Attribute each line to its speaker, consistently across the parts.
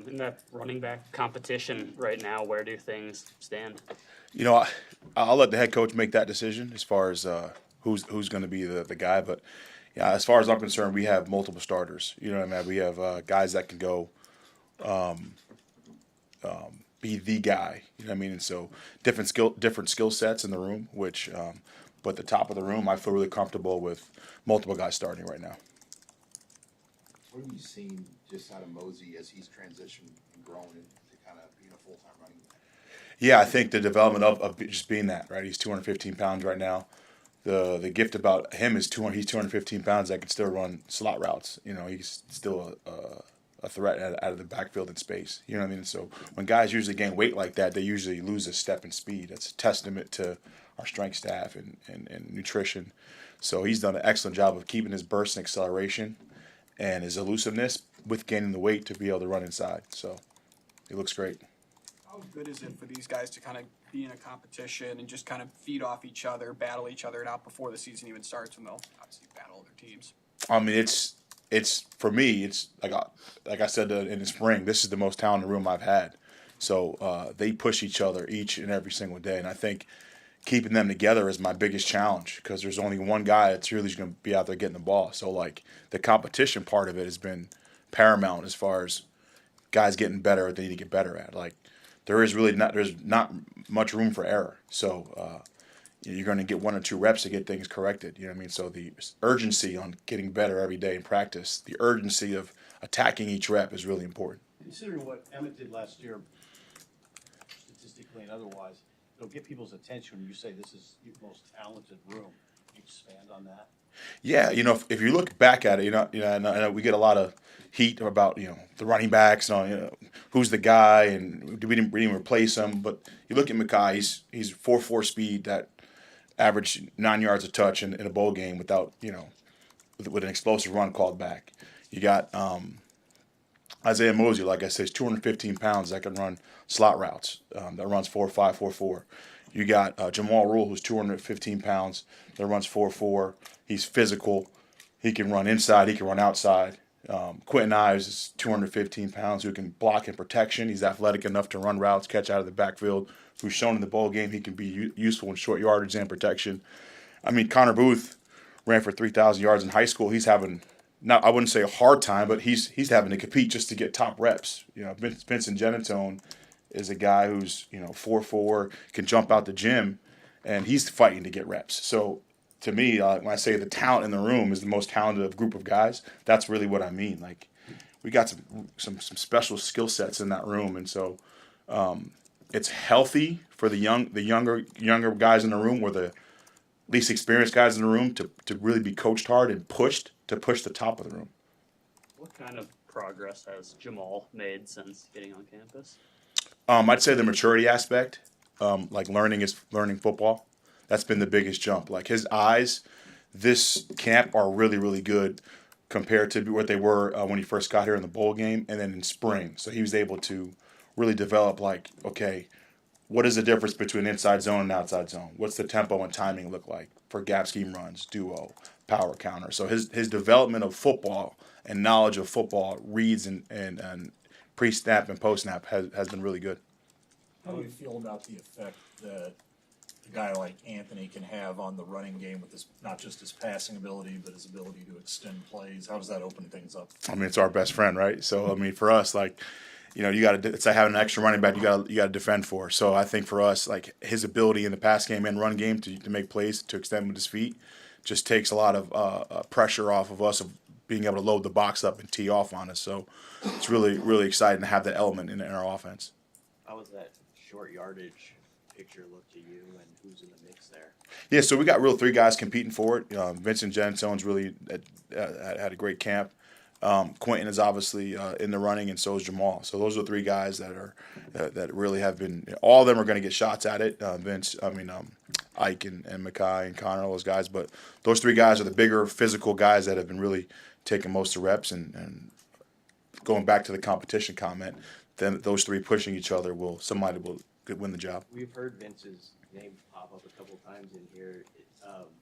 Speaker 1: In that running back competition right now, where do things stand?
Speaker 2: I'll let the head coach make that decision as far as who's going to be the guy. But yeah, as far as I'm concerned, we have multiple starters. You know what I mean? We have guys that can go be the guy. You know what I mean? And so different skill sets in the room. But the top of the room, I feel really comfortable with multiple guys starting right now.
Speaker 3: What have you seen just out of Mosey as he's transitioned and grown into kind of being a full-time running back?
Speaker 2: Yeah, I think the development of just being that, right? He's 215 pounds right now. The gift about him is he's 215 pounds that can still run slot routes. He's still a threat out of the backfield in space. You know what I mean? So when guys usually gain weight like that, they usually lose a step in speed. That's a testament to our strength staff and nutrition. So he's done an excellent job of keeping his burst and acceleration and his elusiveness with gaining the weight to be able to run inside. So he looks great.
Speaker 4: How good is it for these guys to kind of be in a competition and just kind of feed off each other, battle each other out before the season even starts, when they'll obviously battle other teams?
Speaker 2: I mean, it's for me. It's like I said in the spring. This is the most talented room I've had. So they push each other each and every single day, and I think keeping them together is my biggest challenge because there's only one guy that's really going to be out there getting the ball. So like the competition part of it has been paramount as far as guys getting better at they need to get better at. Like there's not much room for error. So you're going to get 1 or 2 reps to get things corrected. You know what I mean? So the urgency on getting better every day in practice, the urgency of attacking each rep is really important.
Speaker 5: Considering what Emmett did last year, statistically and otherwise, it'll get people's attention when you say this is your most talented room. Can you expand on that?
Speaker 2: Yeah, if you look back at it, I know we get a lot of heat about the running backs and who's the guy and we didn't replace him. But you look at Mekhi, he's 4.4 speed that averaged 9 yards a touch in a bowl game without with an explosive run called back. You got Isaiah Mosey, like I said, is 215 pounds that can run slot routes. That runs 4.5, 4.4. You got Jamal Rule, who's 215 pounds, that runs 4.4. He's physical. He can run inside. He can run outside. Quentin Ives is 215 pounds, who can block in protection. He's athletic enough to run routes, catch out of the backfield. Who's shown in the bowl game he can be useful in short yardage and protection. I mean, Connor Booth ran for 3,000 yards in high school. He's having I wouldn't say a hard time, but he's having to compete just to get top reps. Vincent Genatone is a guy who's 4.4, can jump out the gym, and he's fighting to get reps. So to me, when I say the talent in the room is the most talented group of guys, that's really what I mean. Like we got some special skill sets in that room, and so it's healthy for the younger guys in the room, or the least experienced guys in the room, to really be coached hard and pushed to push the top of the room.
Speaker 1: What kind of progress has Jamal made since getting on campus?
Speaker 2: I'd say the maturity aspect, like learning football. That's been the biggest jump. Like his eyes, this camp are really, really good compared to what they were when he first got here in the bowl game and then in spring. So he was able to really develop, like, okay, what is the difference between inside zone and outside zone? What's the tempo and timing look like for gap scheme runs, duo, power counter? So his development of football and knowledge of football, reads and pre-snap and post-snap has been really good.
Speaker 6: How do you feel about the effect that a guy like Anthony can have on the running game with his, not just his passing ability, but his ability to extend plays? How does that open things up?
Speaker 2: I mean, it's our best friend, right? So, I mean, for us, like, you got to. It's like having an extra running back. You got to defend for. So I think for us, like his ability in the pass game and run game to make plays, to extend with his feet, just takes a lot of pressure off of us of being able to load the box up and tee off on us. So it's really, really exciting to have that element in our offense.
Speaker 7: How was that short yardage picture look to you, and who's in the mix there?
Speaker 2: Yeah, so we got 3 guys competing for it. Vincent Genatone's really had a great camp. Quentin is obviously in the running, and so is Jamal. So those are 3 guys that really have been. All of them are going to get shots at it. Ike and Mekhi and Connor, all those guys. But those 3 guys are the bigger physical guys that have been really taking most of the reps. And going back to the competition comment, then those 3 pushing each other somebody will win the job.
Speaker 7: We've heard Vince's name pop up a couple times in here.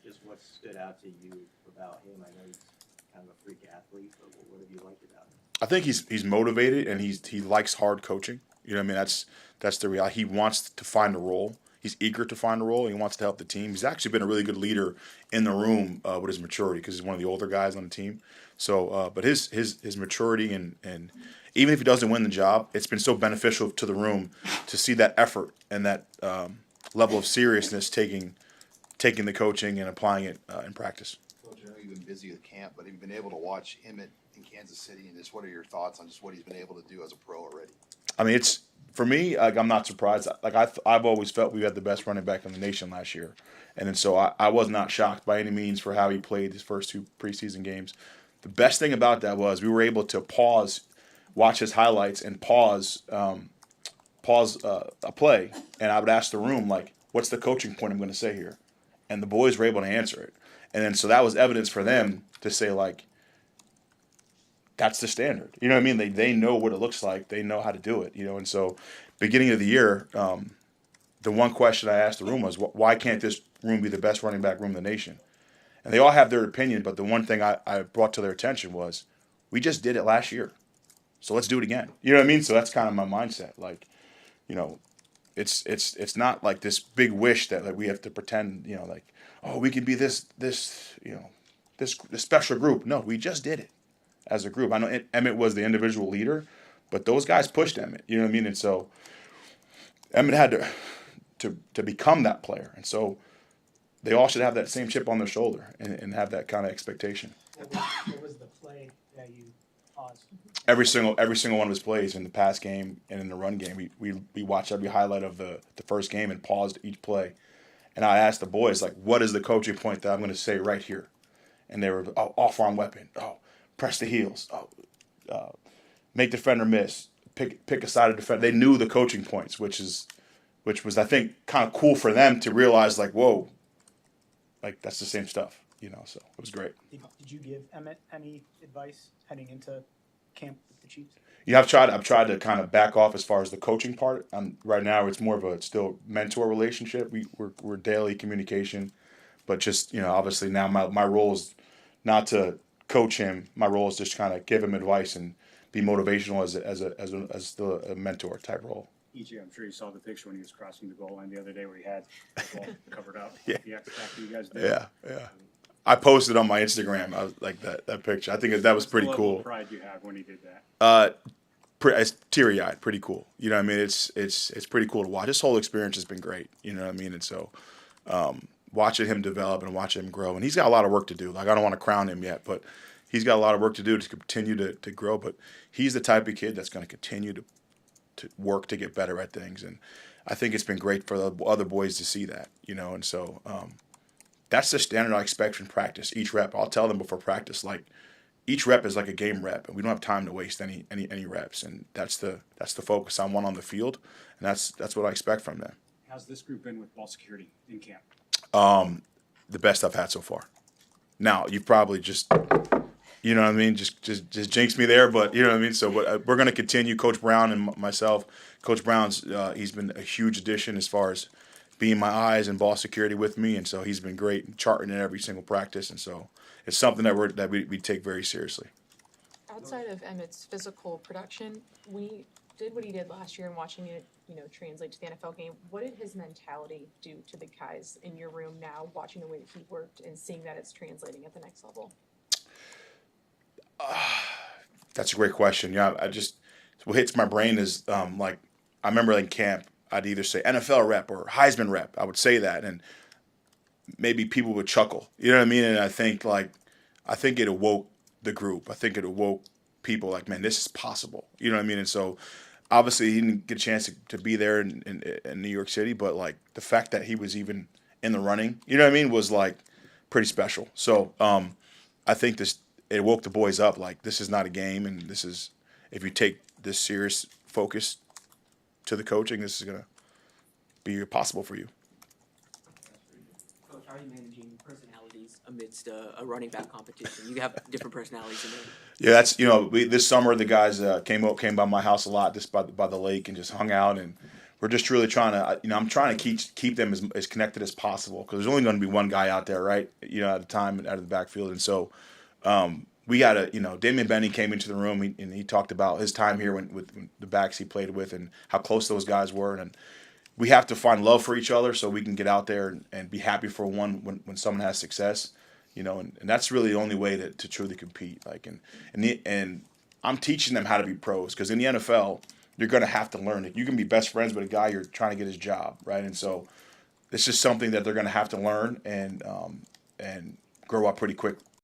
Speaker 7: Just what stood out to you about him? I know he's kind of a freak athlete, but what have you liked about him?
Speaker 2: I think he's motivated and he likes hard coaching. You know what I mean? That's the reality. He wants to find a role. He's eager to find a role. He wants to help the team. He's actually been a really good leader in the room with his maturity because he's one of the older guys on the team. So, but his maturity and even if he doesn't win the job, it's been so beneficial to the room to see that effort and that level of seriousness taking the coaching and applying it in practice.
Speaker 3: Coach, I know you've been busy with camp, but have you been able to watch him in Kansas City, and just what are your thoughts on just what he's been able to do as a pro already?
Speaker 2: I mean, it's for me. Like, I'm not surprised. Like I've always felt we had the best running back in the nation last year, and then so I was not shocked by any means for how he played his first 2 preseason games. The best thing about that was we were able to watch his highlights, and pause a play, and I would ask the room like, "What's the coaching point I'm going to say here?" And the boys were able to answer it, and then so that was evidence for them to say like, that's the standard. You know what I mean? They know what it looks like. They know how to do it. You know, and so beginning of the year, the one question I asked the room was, why can't this room be the best running back room in the nation? And they all have their opinion, but the one thing I brought to their attention was, we just did it last year, so let's do it again. You know what I mean? So that's kind of my mindset. Like, you know, it's not like this big wish that like we have to pretend, you know, like, oh, we can be this you know, this special group. No, we just did it as a group. I know Emmett was the individual leader, but those guys pushed Emmett. You know what I mean? And so Emmett had to become that player, and so they all should have that same chip on their shoulder and have that kind of expectation.
Speaker 8: What was the play that you paused?
Speaker 2: Every single one of his plays in the pass game and in the run game, we watched every highlight of the first game and paused each play. And I asked the boys, like, what is the coaching point that I'm going to say right here? And they were, oh, off arm weapon, oh, press the heels, oh, make the defender miss, pick a side of defender. They knew the coaching points, which was I think kind of cool for them to realize, like, whoa, like that's the same stuff, you know. So it was great.
Speaker 8: Did you give Emmett any advice heading into camp with the Chiefs?
Speaker 2: Yeah, I've tried to kind of back off as far as the coaching part. Right now, it's more of a still mentor relationship. We're daily communication, but just, you know, obviously now my role is not to coach him. My role is just kind of give him advice and be motivational as still a mentor type role.
Speaker 9: EJ, I'm sure you saw the picture when he was crossing the goal line the other day where he had the ball covered up.
Speaker 2: Yeah.
Speaker 9: The X factor you guys did.
Speaker 2: Yeah. I posted on my Instagram. I was like that picture. I think that was pretty
Speaker 9: What's the level
Speaker 2: cool.
Speaker 9: of pride you have when he did that?
Speaker 2: It's teary-eyed, pretty cool. You know what I mean? It's pretty cool to watch. This whole experience has been great. You know what I mean? And so watching him develop and watching him grow, and he's got a lot of work to do. Like, I don't want to crown him yet, but he's got a lot of work to do to continue to grow. But he's the type of kid that's going to continue to work to get better at things. And I think it's been great for the other boys to see that, you know. And so that's the standard I expect from practice. Each rep, I'll tell them before practice, like, each rep is like a game rep, and we don't have time to waste any reps. And that's the focus I want on the field, and that's what I expect from them.
Speaker 9: How's this group been with ball security in camp?
Speaker 2: The best I've had so far. Now, you've probably just, you know what I mean, just jinxed me there, but you know what I mean. So we're going to continue. Coach Brown and myself. Coach Brown's he's been a huge addition as far as being my eyes and ball security with me, and so he's been great charting in every single practice, and so it's something that we take very seriously.
Speaker 10: Outside of Emmett's physical production, we did what he did last year and watching it, you know, translate to the NFL game. What did his mentality do to the guys in your room now, watching the way that he worked and seeing that it's translating at the next level?
Speaker 2: That's a great question. Yeah, what hits my brain is like, I remember in camp, I'd either say NFL rep or Heisman rep. I would say that, and maybe people would chuckle. You know what I mean? And I think it awoke the group. I think it awoke people like, man, this is possible. You know what I mean? And so obviously he didn't get a chance to be there in New York City, but like the fact that he was even in the running, you know what I mean, was like pretty special. So I think it woke the boys up. Like, this is not a game, and this is, if you take this serious focus to the coaching, this is going to be possible for you.
Speaker 11: Coach, how are you managing personalities amidst a running back competition? You have different personalities in there.
Speaker 2: Yeah, that's, you know, this summer the guys came by my house a lot, just by the lake, and just hung out, and we're just really trying to, you know, I'm trying to keep them as connected as possible, because there's only going to be one guy out there, right, you know, at a time out of the backfield, and so we had Damian Benny came into the room and he talked about his time here with the backs he played with and how close those guys were. And we have to find love for each other so we can get out there and be happy for one when someone has success, and that's really the only way to truly compete. And I'm teaching them how to be pros, because in the NFL, you're going to have to learn it. You can be best friends with a guy you're trying to get his job, right? And so it's just something that they're going to have to learn and grow up pretty quick.